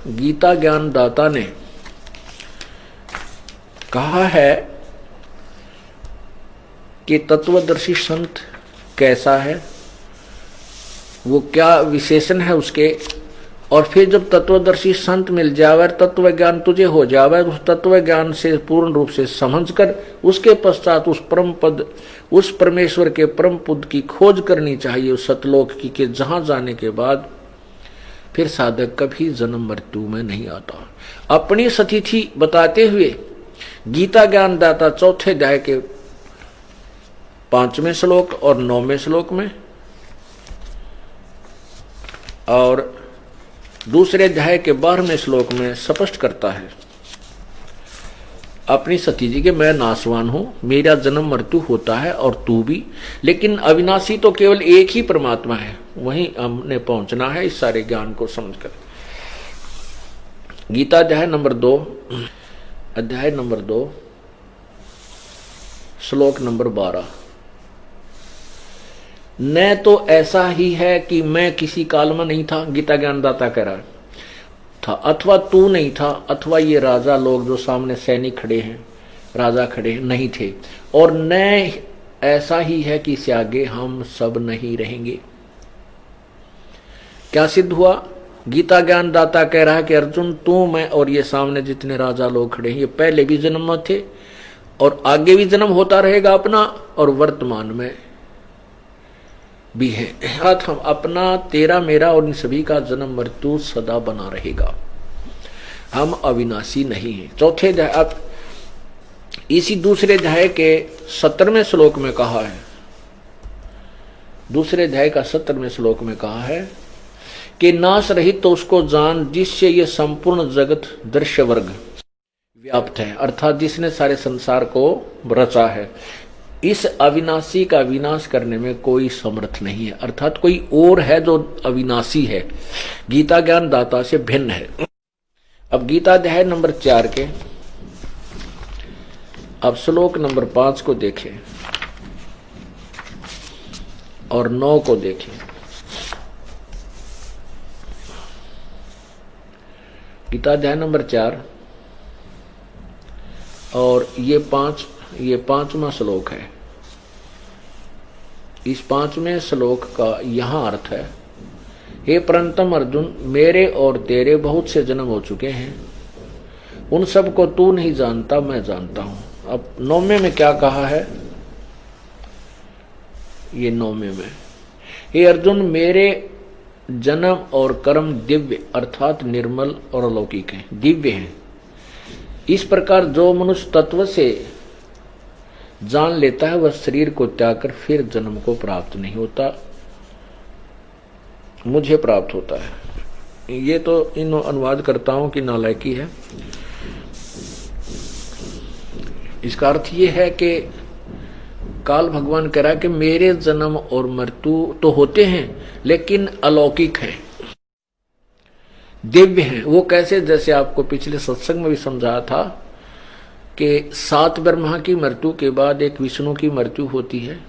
गीता ज्ञान दाता ने कहा है कि तत्वदर्शी संत कैसा है, वो क्या विशेषण है उसके, और फिर जब तत्वदर्शी संत मिल जावे, तत्व ज्ञान तुझे हो जावे, उस तत्व ज्ञान से पूर्ण रूप से समझकर उसके पश्चात उस परम पद, उस परमेश्वर के परम पद की खोज करनी चाहिए, उस सतलोक की, के जहां जाने के बाद फिर साधक कभी जन्म मृत्यु में नहीं आता। अपनी सतिथि बताते हुए गीता ज्ञान दाता चौथे अध्याय के 5वें श्लोक और 9वें श्लोक में और दूसरे अध्याय के 12वें श्लोक में स्पष्ट करता है अपनी सती जी के, मैं नाशवान हूं, मेरा जन्म मृत्यु होता है और तू भी, लेकिन अविनाशी तो केवल एक ही परमात्मा है, वहीं हमने पहुंचना है इस सारे ज्ञान को समझकर। गीता अध्याय नंबर 2 श्लोक नंबर 12। न तो ऐसा ही है कि मैं किसी काल में नहीं था, गीता ज्ञानदाता कह रहा था, अथवा तू नहीं था, अथवा ये राजा लोग जो सामने सैनिक खड़े हैं, राजा खड़े नहीं थे, और न ऐसा ही है कि इससे आगे हम सब नहीं रहेंगे। क्या सिद्ध हुआ? गीता ज्ञानदाता कह रहा है कि अर्जुन, तू, मैं और ये सामने जितने राजा लोग खड़े हैं, ये पहले भी जन्म में थे और आगे भी जन्म होता रहेगा अपना, और वर्तमान में भी है। हम अपना, तेरा, मेरा और इन सभी का जन्म मृत्यु सदा बना रहेगा, हम अविनाशी नहीं है। चौथे अध्याय, अब इसी दूसरे अध्याय के 17वें श्लोक में कहा है, दूसरे अध्याय का 17वें श्लोक में कहा है कि नाश रहित तो उसको जान जिससे ये संपूर्ण जगत दृश्य वर्ग व्याप्त है, अर्थात जिसने सारे संसार को रचा है। इस अविनाशी का विनाश करने में कोई समर्थ नहीं है, अर्थात कोई और है जो अविनाशी है, गीता ज्ञान दाता से भिन्न है। अब गीता अध्याय नंबर 4 के अब श्लोक नंबर 5 को देखें और 9 को देखें। गीता अध्याय नंबर 4 और ये 5वां श्लोक है। इस 5वें श्लोक का यहां अर्थ है, हे परंतम अर्जुन, मेरे और तेरे बहुत से जन्म हो चुके हैं, उन सब को तू नहीं जानता, मैं जानता हूं। अब 9वें में क्या कहा है? ये 9वें में, हे अर्जुन, मेरे जन्म और कर्म दिव्य अर्थात निर्मल और अलौकिक हैं, दिव्य हैं। इस प्रकार जो मनुष्य तत्व से जान लेता है वह शरीर को त्याग कर फिर जन्म को प्राप्त नहीं होता, मुझे प्राप्त होता है। ये तो इन अनुवादकर्ताओं की नालायकी है। इसका अर्थ ये है कि काल भगवान कह रहा है कि मेरे जन्म और मृत्यु तो होते हैं लेकिन अलौकिक हैं, दिव्य हैं। वो कैसे? जैसे आपको पिछले सत्संग में भी समझाया था कि 7 ब्रह्मा की मृत्यु के बाद एक विष्णु की मृत्यु होती है,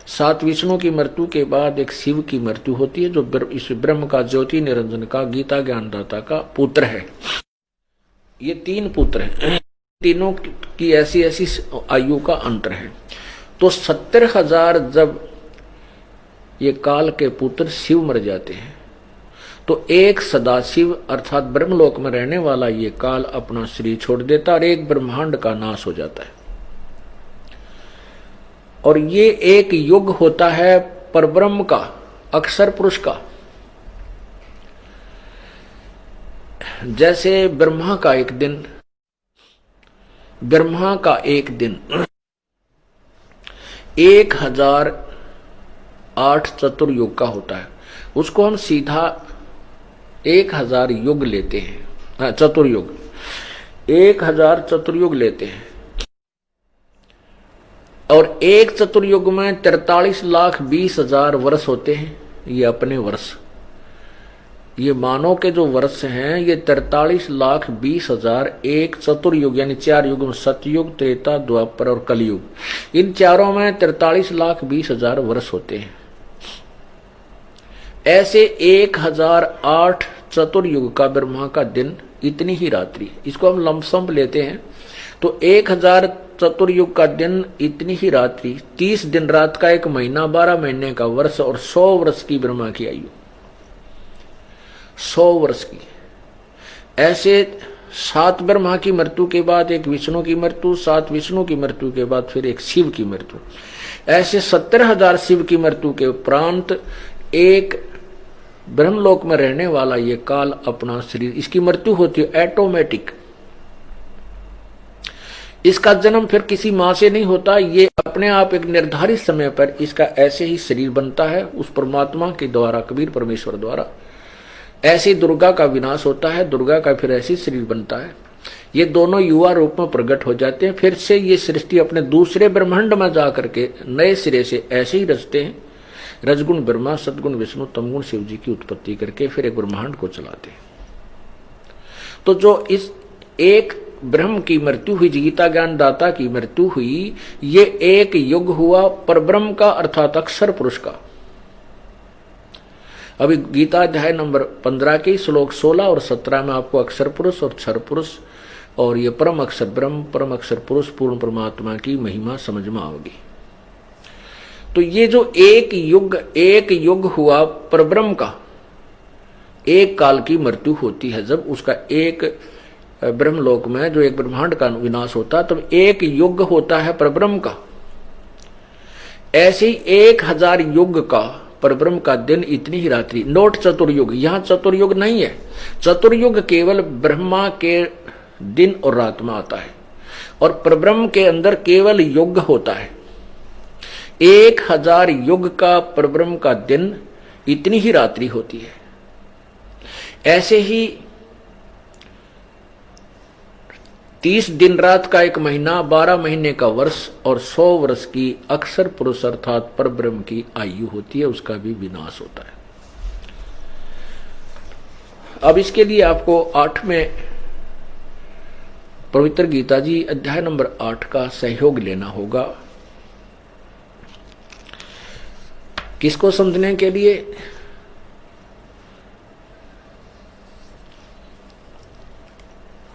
7 विष्णु की मृत्यु के बाद एक शिव की मृत्यु होती है, जो इस ब्रह्म का, ज्योति निरंजन का, गीता ज्ञानदाता का पुत्र है। ये 3 पुत्र हैं, तीनों की ऐसी ऐसी आयु का अंतर है। तो 70,000 जब ये काल के पुत्र शिव मर जाते हैं तो एक सदाशिव अर्थात ब्रह्मलोक में रहने वाला ये काल अपना शरीर छोड़ देता और एक ब्रह्मांड का नाश हो जाता है। और ये एक युग होता है परब्रह्म का, अक्षर पुरुष का। जैसे ब्रह्मा का एक दिन 1008 चतुर्युग का होता है, उसको हम सीधा 1000 युग लेते हैं, चतुर्युग 1000 चतुर्युग लेते हैं। और एक चतुर्युग में 43,20,000 वर्ष होते हैं, ये अपने वर्ष। ये मानव के जो वर्ष हैं ये 43,20,000 एक चतुर्युग यानी 4 युग में, सतयुग, त्रेता, द्वापर और कलयुग, इन चारों में 43,20,000 वर्ष होते हैं। ऐसे 1008 चतुर्युग का ब्रह्मा का दिन इतनी ही रात्रि। इसको हम लमसम लेते हैं तो 1000 चतुर्युग का दिन इतनी ही रात्रि, 30 दिन रात का एक महीना, 12 महीने का वर्ष और 100 वर्ष की ब्रह्मा की आयु, 100 वर्ष की। ऐसे 7 ब्रह्मा की मृत्यु के बाद एक विष्णु की मृत्यु, 7 विष्णु की मृत्यु के बाद फिर एक शिव की मृत्यु, ऐसे 70,000 शिव की मृत्यु के उपरांत एक ब्रह्मलोक में रहने वाला ये काल अपना शरीर, इसकी मृत्यु होती है ऑटोमेटिक। इसका जन्म फिर किसी मां से नहीं होता, ये अपने आप एक निर्धारित समय पर इसका ऐसे ही शरीर बनता है उस परमात्मा के द्वारा, कबीर परमेश्वर द्वारा। ऐसी दुर्गा का विनाश होता है, दुर्गा का फिर ऐसी शरीर बनता है। ये दोनों युवा रूप में प्रकट हो जाते हैं, फिर से ये सृष्टि अपने दूसरे ब्रह्मांड में जाकर के नए सिरे से ऐसे ही रचते हैं। रजगुण ब्रह्मा, सदगुण विष्णु, तमगुण शिव जी की उत्पत्ति करके फिर एक ब्रह्मांड को चलाते हैं। तो जो इस एक ब्रह्म की मृत्यु हुई, गीता ज्ञान दाता की मृत्यु हुई, ये एक युग हुआ परब्रह्म का, अर्थात अक्षर पुरुष का। अभी गीता अध्याय नंबर 15 के श्लोक 16 और 17 में आपको अक्षर पुरुष और क्षर पुरुष और ये परम अक्षर ब्रह्म, परम अक्षर पुरुष, पूर्ण परमात्मा की महिमा समझ में आओगी। तो ये जो एक युग हुआ परब्रह्म का, एक काल की मृत्यु होती है जब उसका एक ब्रह्मलोक में जो एक ब्रह्मांड का विनाश होता, तब एक युग होता है परब्रह्म का। ऐसे ही 1000 युग का परब्रह्म का दिन इतनी ही रात्रि, नोट चतुर्युग। यहां चतुर्युग नहीं है, चतुर्युग केवल ब्रह्मा के दिन और रात में आता है और परब्रह्म के अंदर केवल युग होता है। 1000 युग का परब्रह्म का दिन इतनी ही रात्रि होती है। ऐसे ही 30 दिन रात का एक महीना, 12 महीने का वर्ष और 100 वर्ष की अक्षर पुरुष अर्थात परब्रह्म की आयु होती है, उसका भी विनाश होता है। अब इसके लिए आपको 8वें पवित्र गीता जी अध्याय नंबर 8 का सहयोग लेना होगा। किसको समझने के लिए?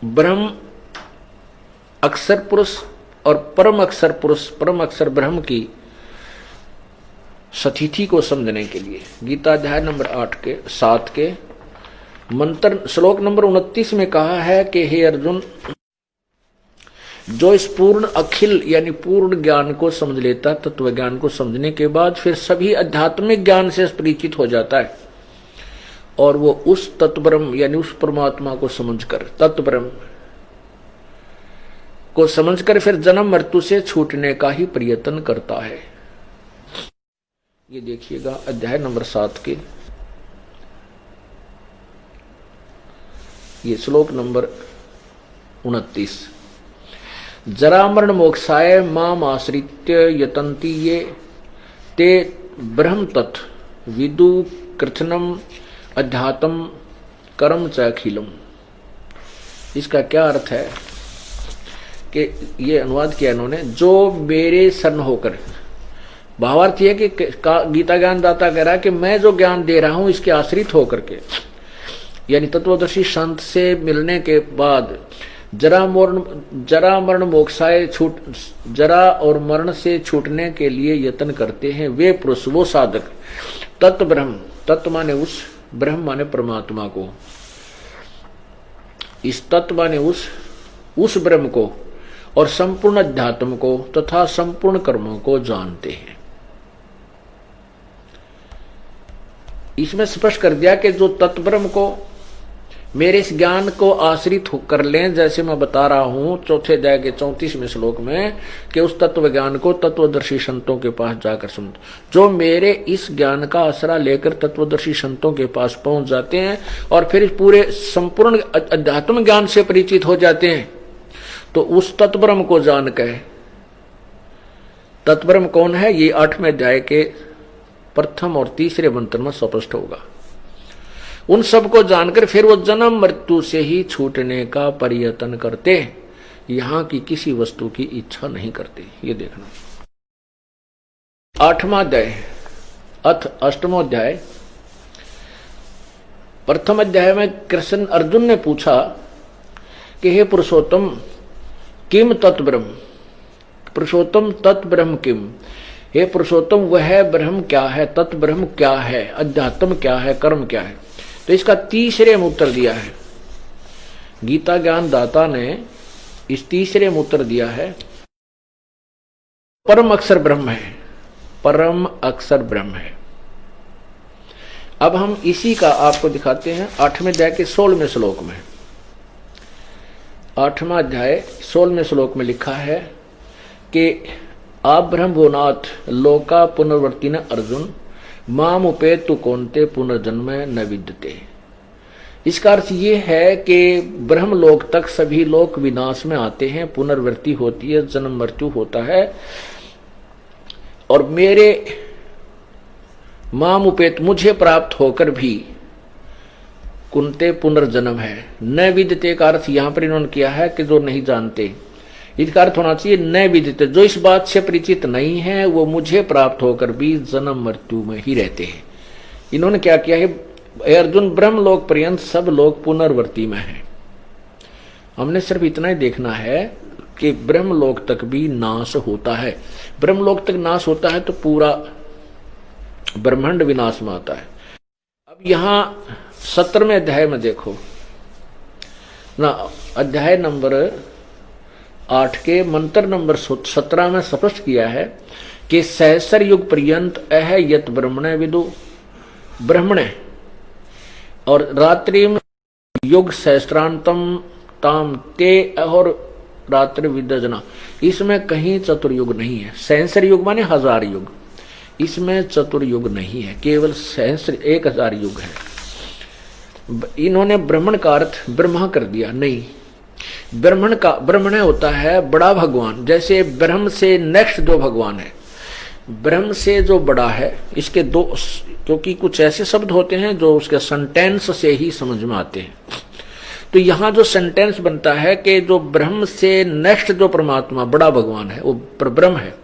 ब्रह्म अक्षर पुरुष और परम अक्षर पुरुष, परम अक्षर ब्रह्म की सतिथि को समझने के लिए गीता अध्याय नंबर 7 के मंत्र श्लोक नंबर 29 में कहा है कि हे अर्जुन, जो इस पूर्ण अखिल यानी पूर्ण ज्ञान को समझ लेता, तत्व ज्ञान को समझने के बाद फिर सभी आध्यात्मिक ज्ञान से परिचित हो जाता है और वो उस तत्ब्रह्म यानी उस परमात्मा को समझकर, तत्ब्रह्म को समझकर फिर जन्म मृत्यु से छूटने का ही प्रयत्न करता है। ये देखिएगा अध्याय नंबर 7 के ये श्लोक नंबर 29। जरा मरण मोक्षाय माम आश्रित्य यतन्ति ये ते ब्रह्म तत् विदु कृत्नम अध्यात्म कर्म च अखिलम। इसका क्या अर्थ है कि ये अनुवाद किया इन्होंने, जो मेरे शरण होकर, भावार्थ ये कि गीता ज्ञान दाता कह रहा है कि मैं जो ज्ञान दे रहा हूं इसके आश्रित होकर के, यानी तत्वदर्शी संत से मिलने के बाद जरा मरण मोक्षाय छूट, जरा और मरण से छूटने के लिए यत्न करते हैं वे पुरुष, वो साधक, तत्व ब्रह्म, तत्व माने उस, ब्रह्म माने परमात्मा को, इस तत्व माने उस ब्रह्म को और संपूर्ण अध्यात्म को तथा संपूर्ण कर्मों को जानते हैं। इसमें स्पष्ट कर दिया कि जो तत्ब्रह्म को मेरे इस ज्ञान को आश्रित कर लें, जैसे मैं बता रहा हूं चौथे अध्याय के 34वें श्लोक में कि उस तत्व ज्ञान को तत्वदर्शी संतों के पास जाकर समझ, जो मेरे इस ज्ञान का आसरा लेकर तत्वदर्शी संतों के पास पहुंच जाते हैं और फिर पूरे संपूर्ण अध्यात्म ज्ञान से परिचित हो जाते हैं, तो उस तत्ब्रह्म को जान के, तत्ब्रह्म कौन है ये 8वें अध्याय के प्रथम और तीसरे मंत्र में स्पष्ट होगा। उन सबको जानकर फिर वो जन्म मृत्यु से ही छूटने का प्रयत्न करते हैं, यहां की किसी वस्तु की इच्छा नहीं करते। ये देखना 8वां अध्याय अथ 8वां अध्याय प्रथम अध्याय में कृष्ण अर्जुन ने पूछा कि हे पुरुषोत्तम किम तत्ब्रह्म, पुरुषोत्तम तत्ब्रह्म किम, हे पुरुषोत्तम वह ब्रह्म क्या है, तत्ब्रह्म क्या है, अध्यात्म क्या है, कर्म क्या है। तो इसका तीसरे में उत्तर दिया है गीता ज्ञान दाता ने, इस तीसरे में उत्तर दिया है परम अक्षर ब्रह्म है, परम अक्षर ब्रह्म है। अब हम इसी का आपको दिखाते हैं 8वें अध्याय के 16वें श्लोक में। 8वां अध्याय 16वें श्लोक में लिखा है कि आप ब्रह्म भुवनाथ लोका पुनर्वर्ती न अर्जुन माम उपेतु कौनते पुनर्जन्म न विद्यते। इसका अर्थ ये है कि ब्रह्मलोक तक सभी लोग विनाश में आते हैं, पुनर्वृत्ति होती है, जन्म मृत्यु होता है, और मेरे माम उपेत मुझे प्राप्त होकर भी कुंते पुनर्जन्म है। न विद्यते का अर्थ यहां पर इन्होंने किया है कि जो नहीं जानते, इसका अर्थ होना चाहिए न विदित, जो इस बात से परिचित नहीं है वो मुझे प्राप्त होकर भी जन्म मृत्यु में ही रहते हैं। इन्होंने क्या किया है, अर्जुन ब्रह्मलोक पर्यंत सब लोग पुनर्वर्ती में हैं। हमने सिर्फ इतना ही देखना है कि ब्रह्मलोक तक भी नाश होता है। ब्रह्मलोक तक नाश होता है तो पूरा ब्रह्मांड विनाश में आता है। अब यहां 17वें अध्याय में देखो ना, अध्याय नंबर 8 के मंत्र नंबर 17 में स्पष्ट किया है कि सहस्र युग पर्यंत अह यत ब्रह्मणे विदु, ब्रह्मणे और रात्रि में युग सहस्त्रांतम ताम ते और रात्रि विदजना, इसमें कहीं चतुर्युग नहीं है। सहस्र युग माने 1000 युग, इसमें चतुर्युग नहीं है, केवल सहस्र 1000 युग है। इन्होंने ब्राह्मण का अर्थ ब्रह्मा कर दिया, नहीं, ब्रह्मण होता है बड़ा भगवान। जैसे ब्रह्म से नेक्स्ट जो भगवान है, ब्रह्म से जो बड़ा है, इसके दो, क्योंकि कुछ ऐसे शब्द होते हैं जो उसके सेंटेंस से ही समझ में आते हैं। तो यहां जो सेंटेंस बनता है कि जो ब्रह्म से नेक्स्ट जो परमात्मा बड़ा भगवान है वो ब्रह्म है,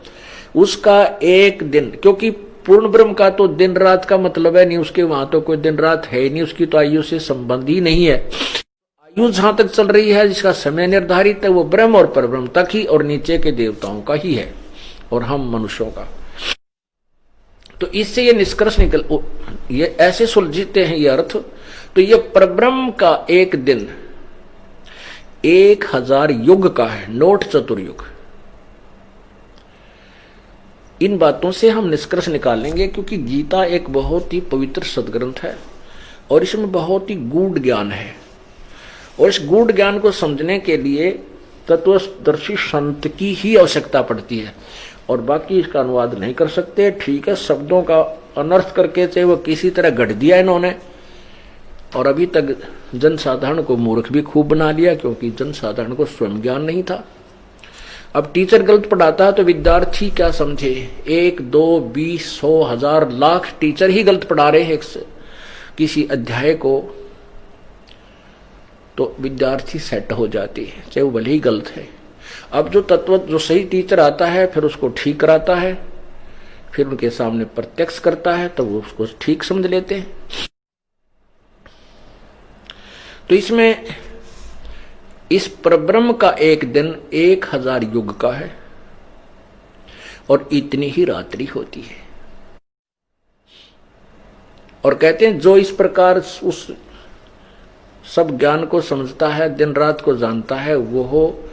उसका एक दिन, क्योंकि पूर्ण ब्रह्म का तो दिन रात का मतलब है नहीं, उसके वहां तो कोई दिन रात है नहीं, उसकी तो आयु से संबंध ही नहीं है। आयु जहां तक चल रही है, जिसका समय निर्धारित है, वो ब्रह्म और परब्रह्म तक ही और नीचे के देवताओं का ही है और हम मनुष्यों का। तो इससे ये निष्कर्ष निकल, ये ऐसे सुलझते हैं ये अर्थ। तो ये परब्रह्म का एक दिन 1000 युग का है, नोट चतुर्युग। इन बातों से हम निष्कर्ष निकालेंगे, क्योंकि गीता एक बहुत ही पवित्र सदग्रंथ है और इसमें बहुत ही गूढ़ ज्ञान है, और इस गूढ़ ज्ञान को समझने के लिए तत्वदर्शी संत की ही आवश्यकता पड़ती है, और बाकी इसका अनुवाद नहीं कर सकते। ठीक है, शब्दों का अनर्थ करके चाहे वो किसी तरह गढ़ दिया इन्होंने, और अभी तक जनसाधारण को मूर्ख भी खूब बना लिया, क्योंकि जनसाधारण को स्वयं ज्ञान नहीं था। अब टीचर गलत पढ़ाता है तो विद्यार्थी क्या समझे, 1, 2, 20, 100, 1000, लाख टीचर ही गलत पढ़ा रहे हैं किसी अध्याय को, तो विद्यार्थी सेट हो जाती है, चाहे वो भले ही गलत है। अब जो सही टीचर आता है फिर उसको ठीक कराता है, फिर उनके सामने प्रत्यक्ष करता है तो वो उसको ठीक समझ लेते हैं। तो इसमें इस परब्रह्म का एक दिन 1000 युग का है और इतनी ही रात्रि होती है। और कहते हैं जो इस प्रकार उस सब ज्ञान को समझता है, दिन रात को जानता है, वो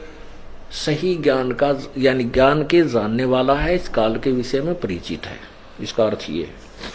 सही ज्ञान का यानी ज्ञान के जानने वाला है, इस काल के विषय में परिचित है। इसका अर्थ ये है।